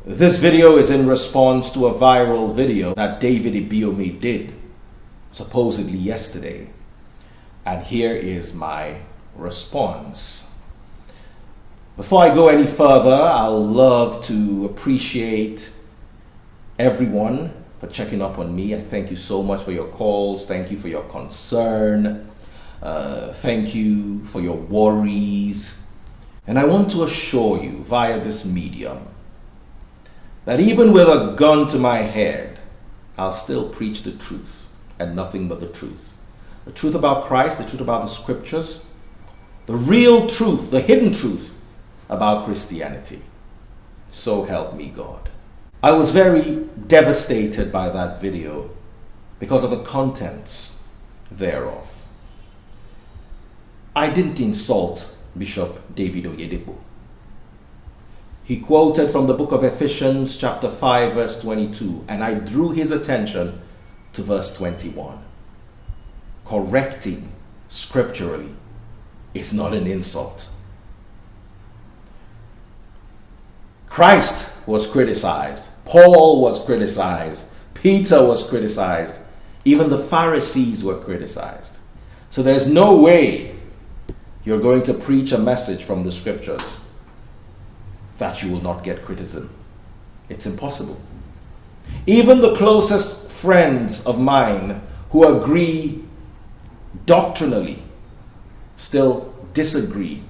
This video is in response to a viral video that David Ibiyeomie did, supposedly yesterday. And here is my response. Before I go any further, I'll love to appreciate everyone for checking up on me. I thank you so much for your calls. Thank you for your concern. Thank you for your worries. And I want to assure you via this medium that even with a gun to my head, I'll still preach the truth and nothing but the truth. The truth about Christ, the truth about the scriptures, the real truth, the hidden truth about Christianity. So help me God. I was very devastated by that video because of the contents thereof. I didn't insult Bishop David Oyedepo. He quoted from the book of Ephesians chapter 5 verse 22, and I drew his attention to verse 21. Correcting scripturally is not an insult. Christ was criticized. Paul was criticized. Peter was criticized. Even the Pharisees were criticized. So there's no way you're going to preach a message from the scriptures that you will not get criticism. It's impossible. Even the closest friends of mine who agree doctrinally still disagree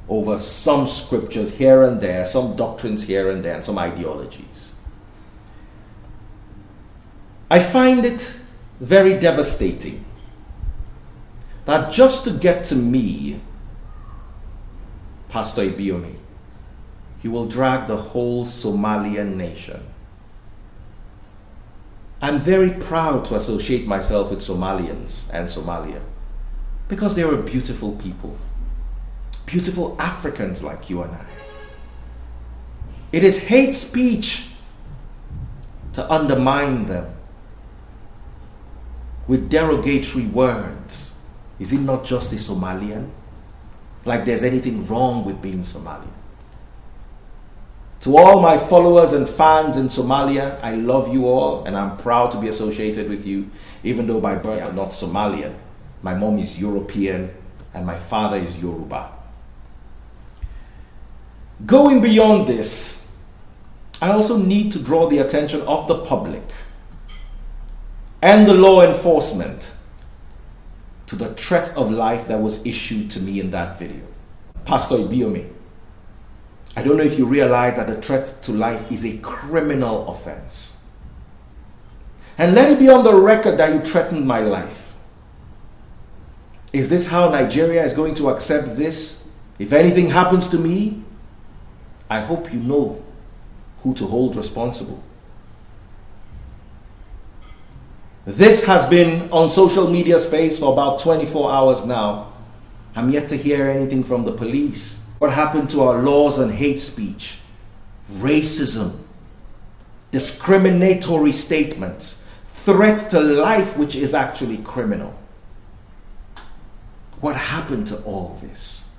over some scriptures here and there, some doctrines here and there, and some ideologies. I find it very devastating that just to get to me, Pastor Ibiyeomie, he will drag the whole Somalian nation. I'm very proud to associate myself with Somalians and Somalia because they are beautiful people, beautiful Africans like you and I. It is hate speech to undermine them with derogatory words. Is it not just a Somalian? Like there's anything wrong with being Somalian. To all my followers and fans in Somalia, I love you all and I'm proud to be associated with you, even though by birth I'm not Somalian. My mom is European and my father is Yoruba. Going beyond this, I also need to draw the attention of the public and the law enforcement to the threat of life that was issued to me in that video. Pastor Ibiyeomie, I don't know if you realize that the threat to life is a criminal offense. And let it be on the record that you threatened my life. Is this how Nigeria is going to accept this? If anything happens to me, I hope you know who to hold responsible. This has been on social media space for about 24 hours now. I'm yet to hear anything from the police. What happened to our laws on hate speech, racism, discriminatory statements, threat to life, which is actually criminal? What happened to all this?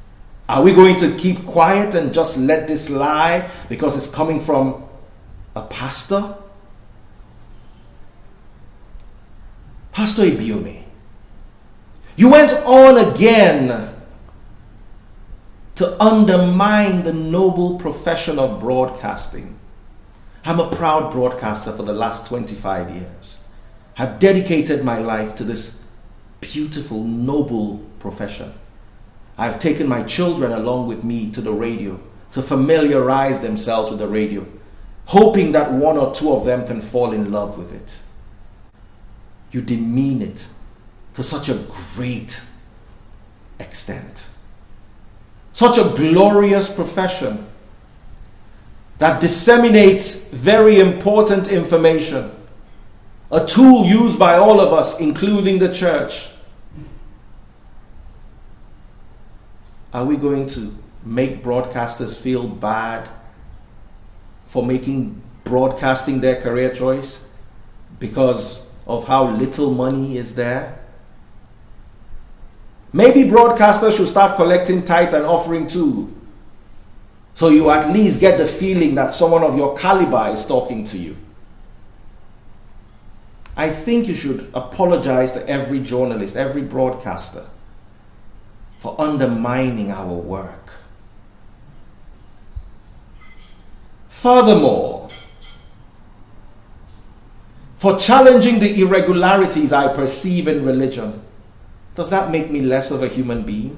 Are we going to keep quiet and just let this lie because it's coming from a pastor? Pastor Ibiyeomie, you went on again to undermine the noble profession of broadcasting. I'm a proud broadcaster for the last 25 years. I've dedicated my life to this beautiful, noble profession. I've taken my children along with me to the radio to familiarize themselves with the radio, hoping that one or two of them can fall in love with it. You demean it to such a great extent. Such a glorious profession that disseminates very important information, a tool used by all of us, including the church. Are we going to make broadcasters feel bad for making broadcasting their career choice because of how little money is there? Maybe broadcasters should start collecting tithe and offering too. So you at least get the feeling that someone of your caliber is talking to you. I think you should apologize to every journalist, every broadcaster for undermining our work. Furthermore, for challenging the irregularities I perceive in religion. Does that make me less of a human being?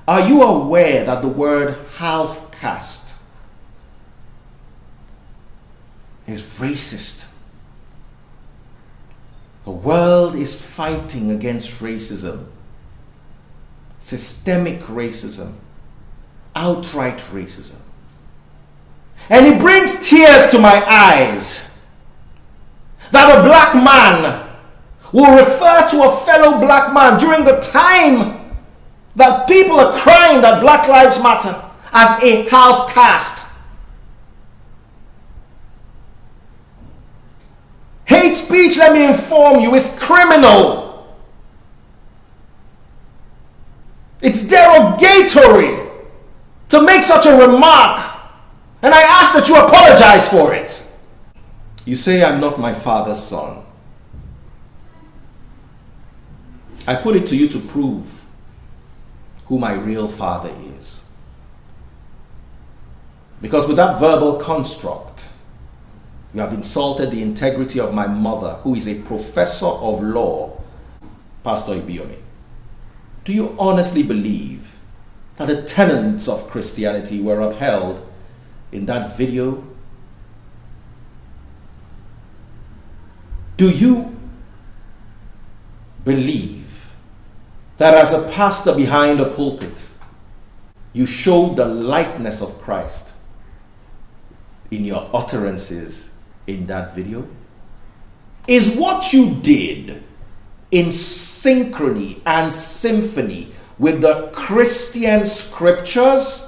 Are you aware that the word half caste is racist? The world is fighting against racism, systemic racism, outright racism. And it brings tears to my eyes that a black man will refer to a fellow black man during the time that people are crying that Black Lives Matter as a half caste. Hate speech, let me inform you, is criminal. It's derogatory to make such a remark, and I ask that you apologize for it. You say I'm not my father's son. I put it to you to prove who my real father is. Because with that verbal construct, you have insulted the integrity of my mother, who is a professor of law, Pastor Ibiyeomie. Do you honestly believe that the tenets of Christianity were upheld in that video? Do you believe that as a pastor behind a pulpit, you showed the likeness of Christ in your utterances in that video? Is what you did in synchrony and symphony with the Christian scriptures?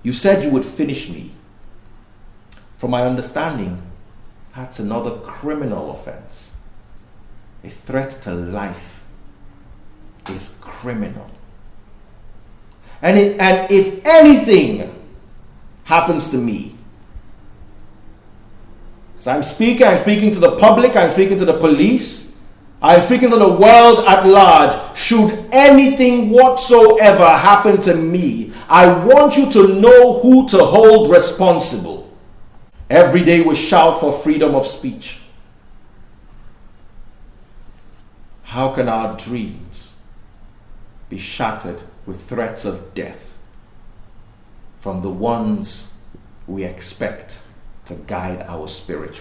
You said you would finish me. From my understanding, that's another criminal offense. A threat to life is criminal. And if anything happens to me, as I'm speaking to the public, I'm speaking to the police, I'm speaking to the world at large. Should anything whatsoever happen to me, I want you to know who to hold responsible. Every day we shout for freedom of speech. How can our dreams be shattered with threats of death from the ones we expect to guide our spiritual